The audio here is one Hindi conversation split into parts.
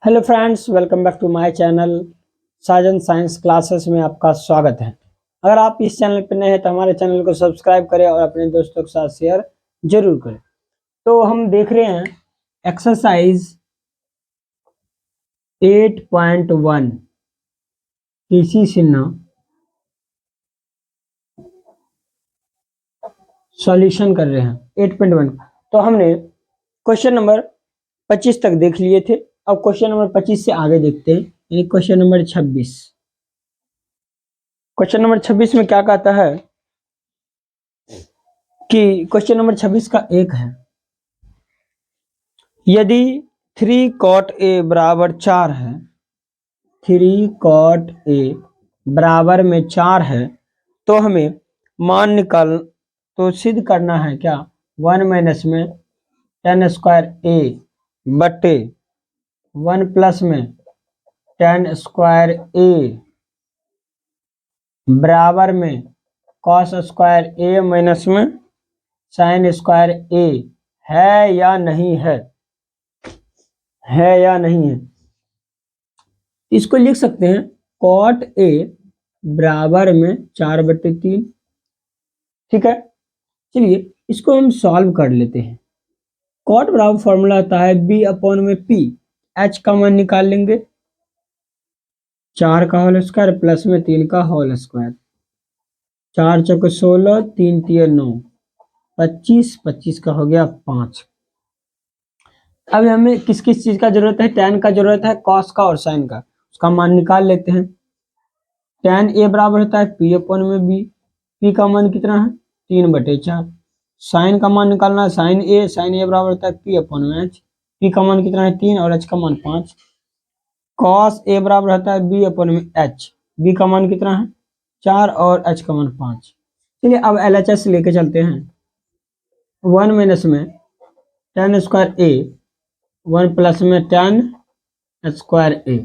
Hello friends, welcome back to my channel Sajan science classes में आपका स्वागत है। अगर आप इस चैनल पर नए हैं तो हमारे चैनल को सब्सक्राइब करें और अपने दोस्तों के साथ शेयर जरूर करें। तो हम देख रहे हैं एक्सरसाइज 8.1 किसी चिन्ह सॉल्यूशन कर रहे हैं 8.1। तो हमने क्वेश्चन नंबर 25 तक देख लिए थे। अब क्वेश्चन नंबर 25 से आगे देखते हैं, यानी क्वेश्चन नंबर 26। क्वेश्चन नंबर 26 में क्या कहता है कि क्वेश्चन नंबर 26 का एक है, यदि 3 cot a बराबर 4 है, 3 cot a बराबर में 4 है, तो हमें मान निकाल तो सिद्ध करना है क्या 1 माइनस में tan स्क्वायर a बटे 1 प्लस में tan स्क्वायर a बराबर में cos स्क्वायर a माइनस में sin स्क्वायर a है या नहीं है, या नहीं है। इसको लिख सकते हैं cot a बराबर में 4/3। ठीक है, चलिए इसको हम सॉल्व कर लेते हैं। cot बराबर फॉर्मूला आता है b/p, h का मान निकाल लेंगे 4 का होल स्क्वायर प्लस में 3 का होल स्क्वायर, 4 चौके 16, 3 तिया 9, 25, 25 का हो गया 5। अब हमें किस किस चीज का जरूरत है, tan का जरूरत है, cos का और sin का, उसका मान निकाल लेते हैं। tan a बराबर होता है p/b, p का मान कितना है 3/4। sin का मान निकालना है sin a बराबर होता है p/h, p का मान कितना है 3 और h का मान 5। cos a बराबर होता है b/h, b का मान कितना है 4 और h का मान 5। चलिए अब LHS लेके चलते हैं। 1 माइनस में tan स्क्वायर a, 1 प्लस में tan स्क्वायर a।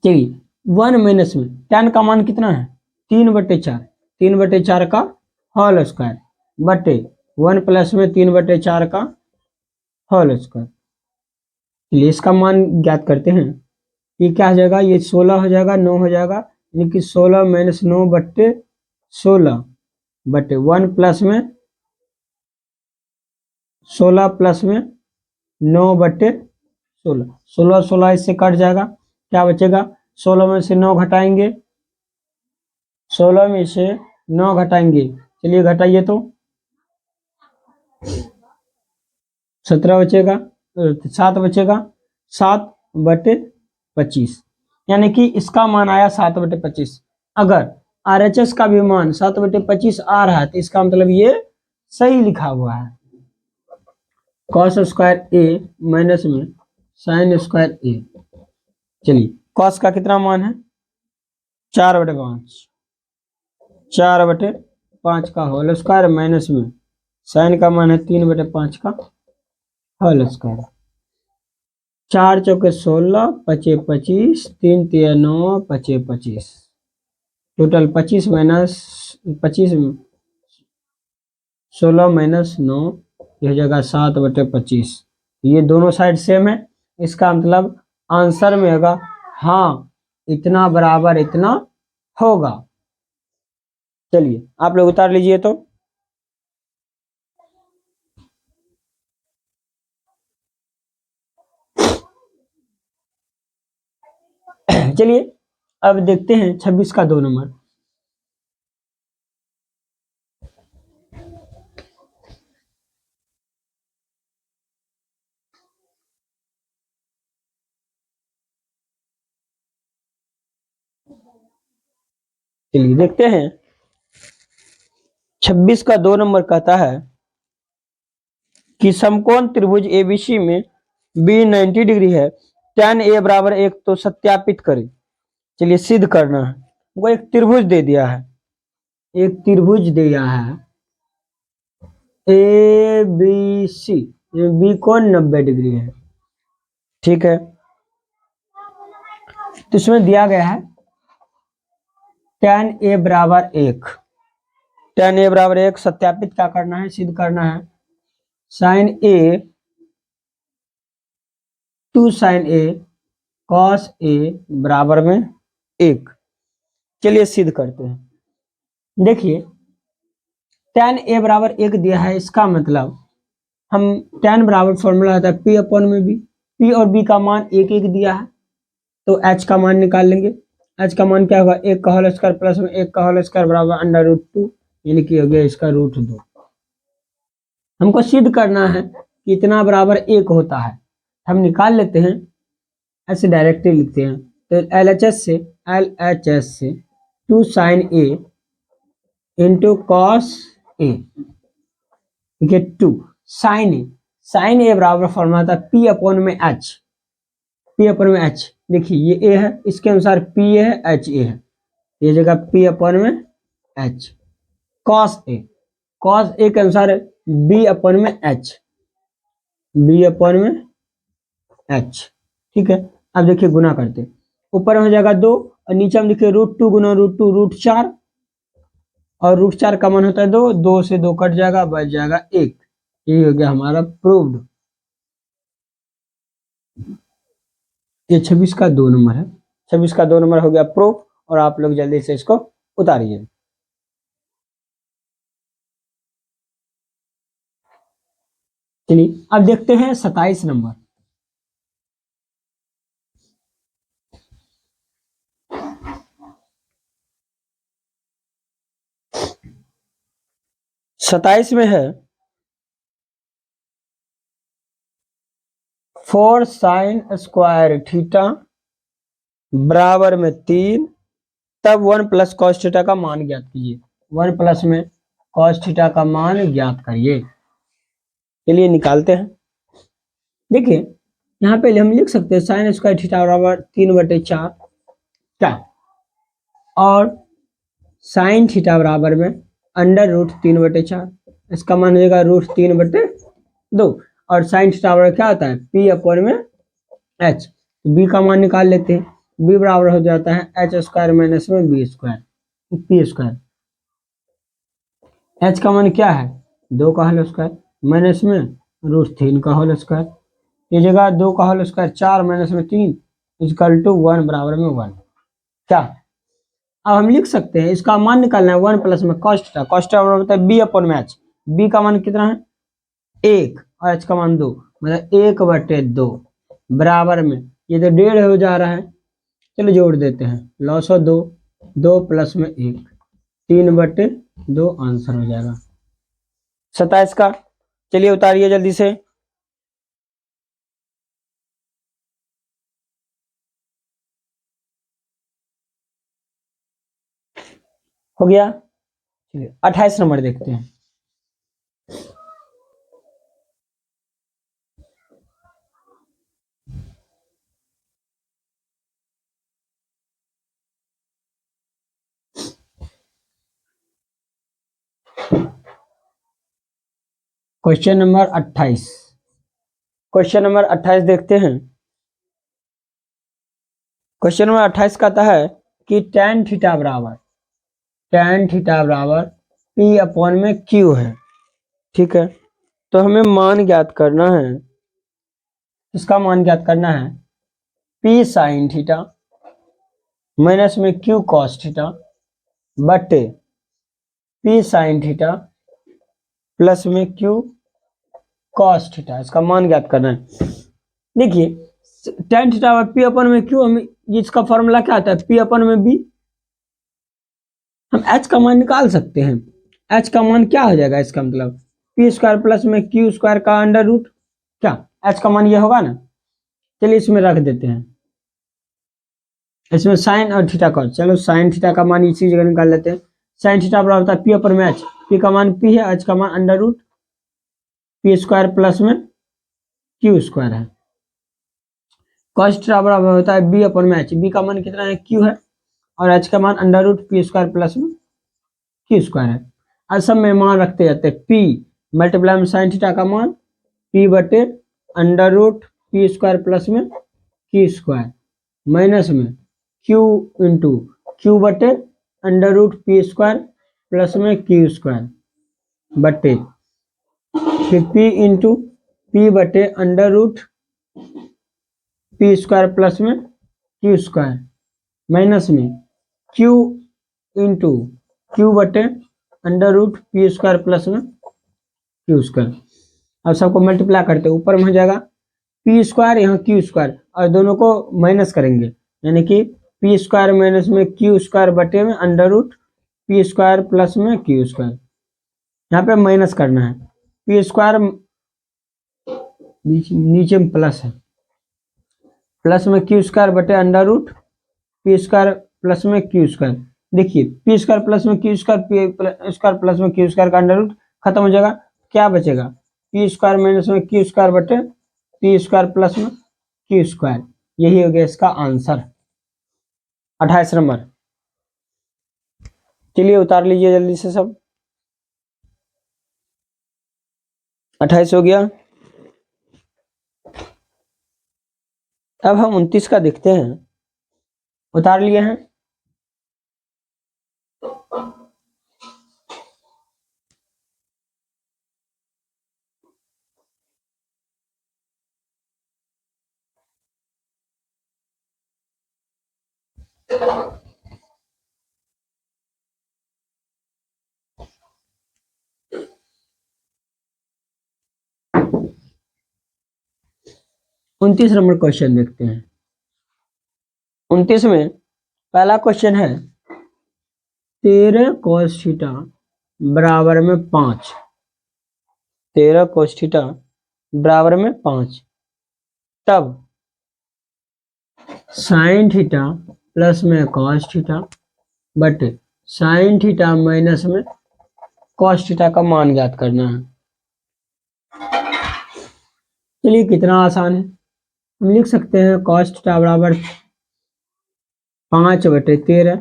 चलिए 1 माइनस में tan का मान कितना है 3/4, 3/4 का होल स्क्वायर बटे 1 प्लस में 3/4 का होल स्क्वायर। चलिए इसका मान ज्ञात करते हैं। ये क्या हो जाएगा, ये 16 हो जाएगा, 9 हो जाएगा, यानी कि 16 माइनस 9 बट्टे 16 बटे 1 प्लस में 16 प्लस में 9 बट्टे 16, 16 16 इससे कट जाएगा, क्या बचेगा 16 में से 9 घटाएंगे, 16 में से 9 घटाएंगे, चलिए घटाइए तो 17 बचेगा, 7 बचेगा, 7/25, यानी कि इसका मान आया 7/25। अगर RHS का भी मान 7/25 आ रहा है तो इसका मतलब ये सही लिखा हुआ है। cos स्क्वायर a माइनस में sin स्क्वायर a। चलिए cos का कितना मान है 4/5, 4/5 का होल स्क्वायर माइनस में sin का मान है 3/5 का होल स्क्वायर, 4 चौके 16, 5 25, 3 तिया 9, 5 25, टोटल 25 माइनस 25, 16 माइनस 9, यह हो जाएगा 7/25। ये दोनों साइड सेम है, इसका मतलब आंसर में होगा हाँ इतना बराबर इतना होगा। चलिए आप लोग उतार लीजिए तो। चलिए अब देखते हैं 26 का 2 नंबर। चलिए देखते हैं 26 का 2 नंबर कहता है कि समकोण त्रिभुज ABC में B 90 डिग्री है, tan A बराबर 1, तो सत्यापित करें। चलिए सिद्ध करना है। वो एक त्रिभुज दे दिया है, एक त्रिभुज दिया है ABC, B कोण 90 डिग्री है। ठीक है, तो इसमें दिया गया है tan A बराबर 1, tan A बराबर 1 सत्यापित क्या करना है, सिद्ध करना है। sin A 2 sine A cos A बराबर में 1। चलिए सिद्ध करते हैं। देखिए tan ए बराबर 1 दिया है, इसका मतलब हम tan बराबर फॉर्मूला होता है P अपॉन में B, P और B का मान 1 दिया है, तो H का मान निकाल लेंगे। H का मान क्या होगा, 1 का होल स्क्वायर प्लस में 1 का होल स्क्वायर बराबर अंडर रूट 2, यानी कि हो गया इसका रूट 2। हमको सिद्ध करना है कि इतना बराबर 1 होता है, हम निकाल लेते हैं, ऐसे डायरेक्टली लिखते हैं। तो LHS से 2 sine A into cos A, ठीक है, 2 साइन ए बराबर फॉर्मूला था P अपॉन में H, P अपॉन में H। देखिए ये ए है, इसके अनुसार P ए है, H ए है, ये जगह P अपॉन में H। कॉस ए के अनुसार B अपॉन में H, B अपॉन में H, ठीक है। अब देखिए गुना करते, ऊपर में हो जाएगा 2 और नीचे में देखिए रूट 2 गुना रूट 2 रूट 4, और रूट 4 का मान होता है 2, 2 से 2 कट जाएगा, बच जाएगा 1। ये हो गया हमारा प्रूव्ड। ये 26 का 2 नंबर है, 26 का 2 नंबर हो गया प्रूफ, और आप लोग जल्दी से इसको उतारिए। चलिए अब देखते हैं 27 नंबर। सताइस में है 4 साइन स्क्वायर थीटा बराबर में 3, तब 1 प्लस कॉस थीटा का मान ज्ञात कीजिए। 1 प्लस में कॉस थीटा का मान ज्ञात करिए। चलिए निकालते हैं। देखिए यहाँ पे हम लिख सकते हैं साइन स्क्वायर थीटा बराबर 3/4 क्या, और साइन थीटा बराबर में अंडर रूट 3/4, इसका मान हो जाएगा रूट 3/2, और साइन थीटा बराबर क्या होता है P अपॉन में H। B का मान निकाल लेते हैं, B बराबर हो जाता है H स्क्वायर माइनस में B square, P square. H का मान क्या है 2 का होल स्क्वायर माइनस में रूट 3 का होल स्क्वायर, ये जगह 2 का होल स्क्वायर 4 माइनस में 3 इक्वल टू 1 बराबर में 1 क्या। अब हम लिख सकते हैं इसका मान निकालना है 1 प्लस में कॉस थीटा, कॉस थीटा बराबर होता है B अपॉन में H। B का मान कितना है 1 और H का मान 2, मतलब 1/2 बराबर में, ये तो 1.5 हो जा रहा है, चलो जोड़ देते हैं, लॉस हो 2, 2 प्लस में 1, 3/2 आंसर हो जाएगा 27 का। चलिए उतारिए जल्दी से। हो गया। चलिए 28 नंबर देखते हैं। क्वेश्चन नंबर 28, क्वेश्चन नंबर 28 देखते हैं। क्वेश्चन नंबर 28 कहता है कि tan थीटा बराबर P अपॉन में Q है, ठीक है। तो हमें मान ज्ञात करना है, इसका मान ज्ञात करना है P साइन थीटा माइनस में Q कॉस थीटा बटे P साइन थीटा प्लस में Q कॉस थीटा, इसका मान ज्ञात करना है। देखिए tan थीटा P अपन में Q, हमें इसका फॉर्मूला क्या आता है P अपन में B, हम H का मान निकाल सकते हैं। H का मान क्या हो जाएगा, इसका मतलब P स्क्वायर प्लस में Q स्क्वायर का अंडर रूट क्या, H का मान ये होगा ना। चलिए इसमें रख देते हैं, इसमें साइन और थीटा कॉस, चलो साइन थीटा का मान इसी जगह निकाल लेते हैं। साइन थीटा बराबर होता है P अपन में H, P का मान P है, H का मान under root P square plus में Q स्क्वायर है। कॉस थीटा बराबर होता है B अपन में H, B का मान कितना है Q है, और H का मान under root P square plus में Q स्क्वायर है। अब सब में मान रखते जाते हैं, P मल्टीप्लाई में साइन थीटा का मान P बटे under root P square plus में Q स्क्वायर माइनस में Q इंटू Q बटे under root P square plus में Q स्क्वायर बटे फिर P इंटू P बटे under root P square plus में क्यू स्क्वायर माइनस में क्यू इंटू क्यू बटे under root P square plus में क्यू स्क्वायर। अब सबको मल्टीप्लाई करते हैं, ऊपर में हो जाएगा पी स्क्वायर, यहाँ क्यू स्क्वायर, और दोनों को माइनस करेंगे, यानी कि पी स्क्वायर माइनस में क्यू स्क्वायर बटे में under root P square plus में क्यू स्क्वायर। यहाँ पे माइनस करना है, पी स्क्वायर नीचे में प्लस है, प्लस में क्यू स्क्वायर बटे under root P square plus में क्यू स्क्वायर। देखिए पी स्क्वायर प्लस में Q square, P square plus में क्यू स्क्वायर का अंडर रूट खत्म हो जाएगा, क्या बचेगा पी स्क्वायर माइनस में क्यू स्क्वायर बटे पी स्क्वायर प्लस में क्यू स्क्वायर। यही हो गया इसका आंसर 28 नंबर। चलिए उतार लीजिए जल्दी से सब। 28 हो गया। अब हम 29 का देखते हैं, उतार लिए हैं। उनतीस नंबर क्वेश्चन देखते हैं। 29 में पहला क्वेश्चन है 13 cos थीटा बराबर में 5। 13 cos थीटा बराबर में 5, तब साइन थीटा प्लस में cos थीटा बटे साइन थीटा माइनस में cos थीटा का मान ज्ञात करना है। चलिए कितना आसान है, हम लिख सकते हैं cos थीटा बराबर 5/13,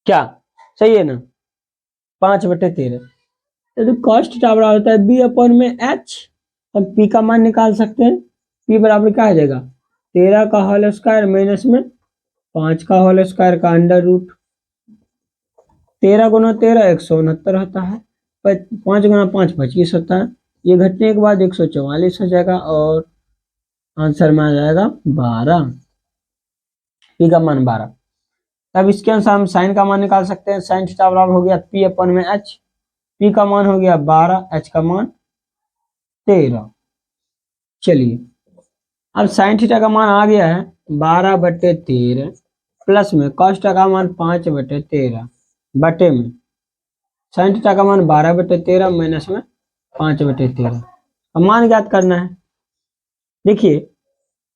क्या सही है ना, 5/13। तो cos थीटा बराबर होता है b अपॉन में h, तब p का मान निकाल सकते हैं। p बराबर क्या आ जाएगा 13 का होल स्क्वायर माइनस में 5 का होल स्क्वायर का अंडर रूट। 13 गुना 13 169 होता है, 5 गुना 5 25 होता है, ये घटने के बाद 144 हो जाएगा और आंसर में आ जाएगा 12, पी का मान 12। तब इसके अनुसार हम साइन का मान निकाल सकते हैं। साइन थीटा बराबर हो गया पी अपन में एच, पी का मान हो गया 12, एच का मान 13। चलिए अब साइन थीटा का मान आ गया है 12/13 प्लस में कॉस थीटा का मान 5/13 बटे में साइन थीटा का मान 12/13 माइनस में 5/13। अब मान ज्ञात करना है। देखिए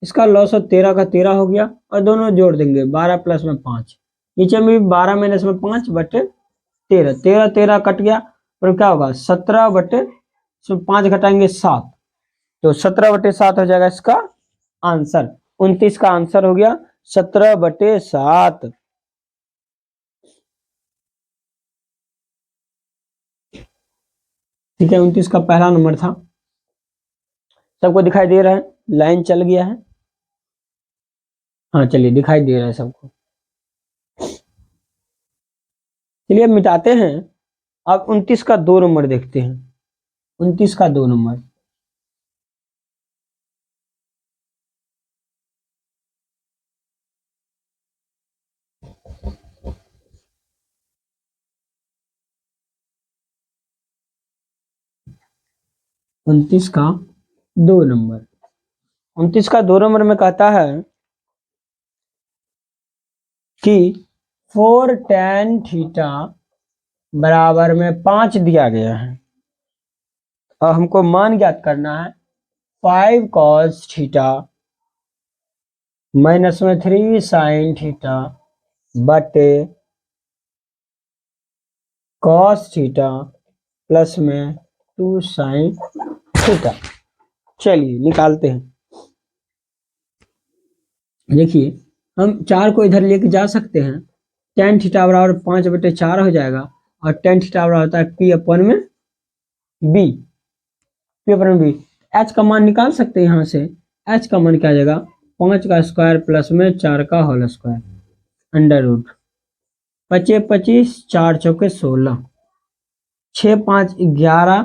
इसका लॉस और 13 का 13 हो गया और दोनों जोड़ देंगे 12 प्लस में 5, नीचे में भी 12 माइनस में 5/13, 13 13 कट गया और क्या होगा 17 इसमें 5 घटाएंगे 7, तो 17/7 हो जाएगा इसका आंसर। 29 का आंसर हो गया 17/7। ठीक है, 29 का पहला नंबर था। सबको दिखाई दे रहा है, लाइन चल गया है, हाँ चलिए दिखाई दे रहा है सबको। चलिए अब मिटाते हैं। अब 29 का 2 नंबर देखते हैं। 29 का 2 नंबर, उनतीस का 2 नंबर, 29 का 2 नंबर में कहता है कि 4 tan थीटा बराबर में 5 दिया गया है और हमको मान ज्ञात करना है 5 cos थीटा माइनस में 3 sin थीटा बटे cos थीटा प्लस में 2 sin थीटा। चलिए निकालते हैं। देखिए हम 4 को इधर लेके जा सकते हैं, tan थीटा बराबर 5/4 हो जाएगा और tan थीटा बराबर होता है p अपन में b, p अपन में b। h का मान निकाल सकते हैं, यहाँ से h का मान क्या आ जाएगा 5 का स्क्वायर प्लस में 4 का होल स्क्वायर अंडर रूट 25 25 4 चौके 16, 6 5 11,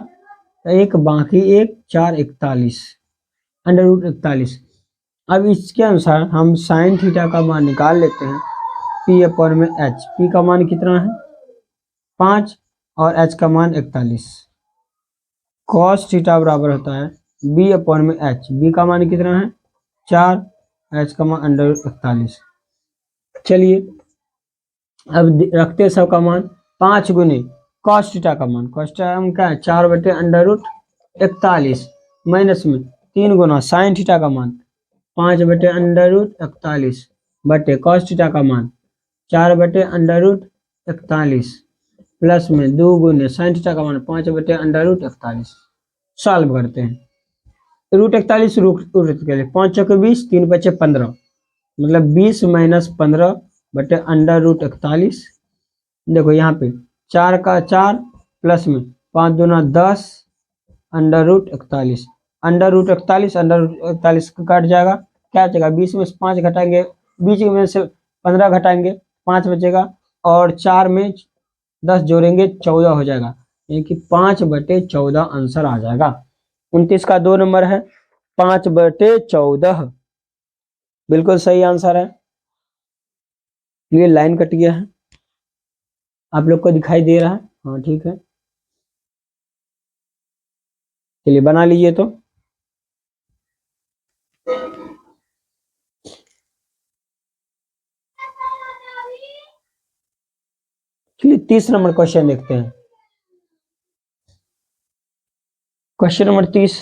एक बाकी 1 4 41 अंडर रूट 41। अब इसके अनुसार हम साइन थीटा का मान निकाल लेते हैं, पी अपॉन में एच। पी का मान कितना है 5 और एच का मान 41। कॉस थीटा बराबर होता है बी अपॉन में एच। बी का मान कितना है 4, एच का मान अंडर 41। चलिए अब रखते हैं सबका मान 5 गुने कॉस थीटा का मान। कॉस थीटा का क्या है 4/√41 माइनस में 3 गुना साइन थीटा का मान 5/√41 बटे कॉस थीटा का मान 4/√41 प्लस में 2 गुने साइन थीटा का मान 5/√41। सॉल्व करते हैं। √41 रूट के लिए 5 चौके 20, 3 बचे 15, मतलब 20 माइनस 15 बटे √41। देखो यहाँ पे 4 का 4 प्लस में 5 दूना 10 √41। √41 कट जाएगा, क्या बचेगा 20 में से 5 घटाएंगे, 20 में से 15 घटाएंगे 5 बचेगा, और 4 में 10 जोड़ेंगे 14 हो जाएगा, यानी कि 5/14 आंसर आ जाएगा। 29 का 2 नंबर है 5/14, बिल्कुल सही आंसर है। ये लाइन कट गया है, आप लोग को दिखाई दे रहा है? हाँ ठीक है, चलिए बना लीजिए तो। चलिए 30 नंबर क्वेश्चन देखते हैं। Question number 30।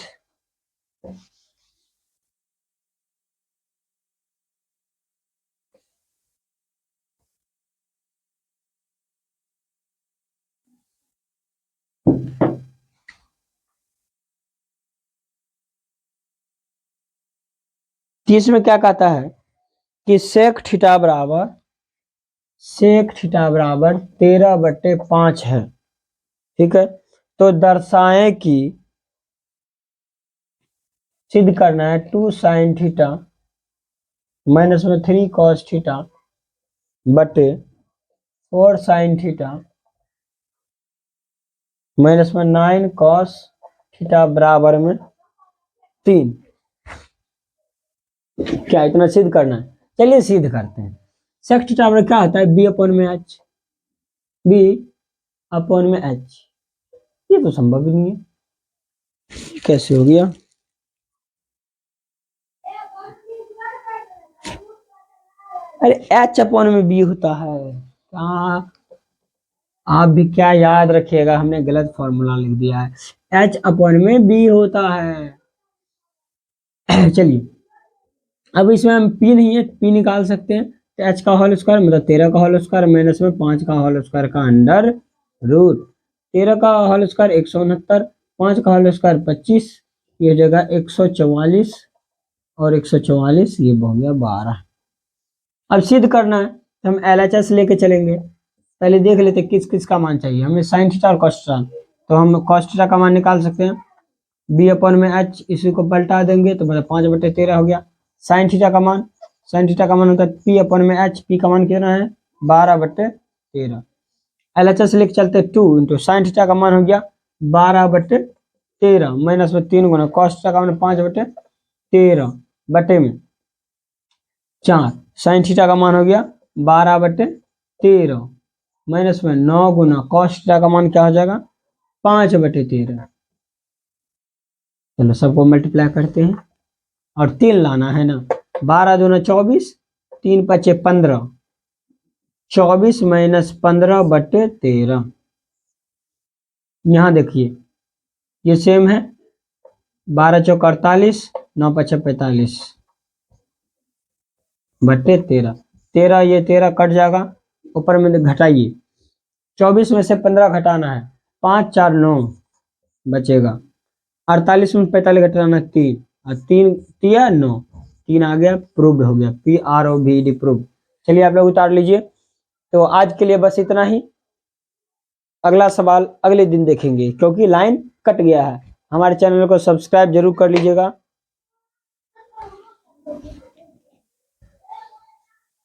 तीस में क्या कहता है कि सेक थीटा बराबर 13/5 है। ठीक है, तो दर्शाएं कि, सिद्ध करना है 2 साइन थीटा माइनस में 3 कॉस थीटा बटे 4 साइन थीटा माइनस में 9 कॉस थीटा बराबर में 3। क्या इतना सिद्ध करना है? चलिए सिद्ध करते हैं। सेक थीटा बराबर क्या होता है बी अपॉन में एच। बी अपॉन में एच, ये तो संभव ही नहीं है, कैसे हो गया? अरे एच अपॉन में बी होता है। आप भी क्या याद रखिएगा, हमने गलत फॉर्मूला लिख दिया है, एच अपॉन में बी होता है। चलिए अब इसमें हम पी नहीं है, पी निकाल सकते हैं, तो एच का होल स्क्वायर मतलब 13 का होल स्क्वायर माइनस में 5 का होल स्क्वायर का अंडर रूट। 13 का होल स्क्वायर 169, 5 का होल स्क्वायर 25, ये जगह 144 और 144 ये हो गया 12। अब सिद्ध करना है तो हम LHS लेके चलेंगे। पहले देख लेते किस किस का मान चाहिए हमें, साइन थीटा और कॉस थीटा। तो हम कॉस थीटा का मान निकाल सकते हैं, बी अपॉन में एच, इसी को पलटा देंगे तो मतलब 5/13 हो गया। साइन थीटा का मान, साइन थीटा का मान होता है पी अपॉन में एच, पी का मान कितना है 12/13। LHS लेके चलते 2 इंटू साइन थीटा का मान हो गया 12/13 माइनस में 3 गुना कॉस थीटा का मान 5/13 बटे में 4, साइन थीटा का मान हो गया 12/13 माइनस में 9 गुना कॉस थीटा का मान क्या हो जाएगा 5/13। चलो सबको मल्टीप्लाई करते हैं और 3 लाना है ना, 12 दूना 24, 3 पचे 15, 24 माइनस 15/13। यहाँ देखिए ये सेम है, 12 चौक 48, 9 पचे 45 बटे 13। 13 ये 13 कट जाएगा, ऊपर में घटाइए, 24 में से 15 घटाना है, 5 4 9 बचेगा, 48 में 45 घटाना 3 और 3 3 9, 3 आ गया, प्रूव्ड हो गया, PROVED प्रूव्ड। चलिए आप लोग उतार लीजिए। तो आज के लिए बस इतना ही, अगला सवाल अगले दिन देखेंगे क्योंकि लाइन कट गया है। हमारे चैनल को सब्सक्राइब जरूर कर लीजिएगा।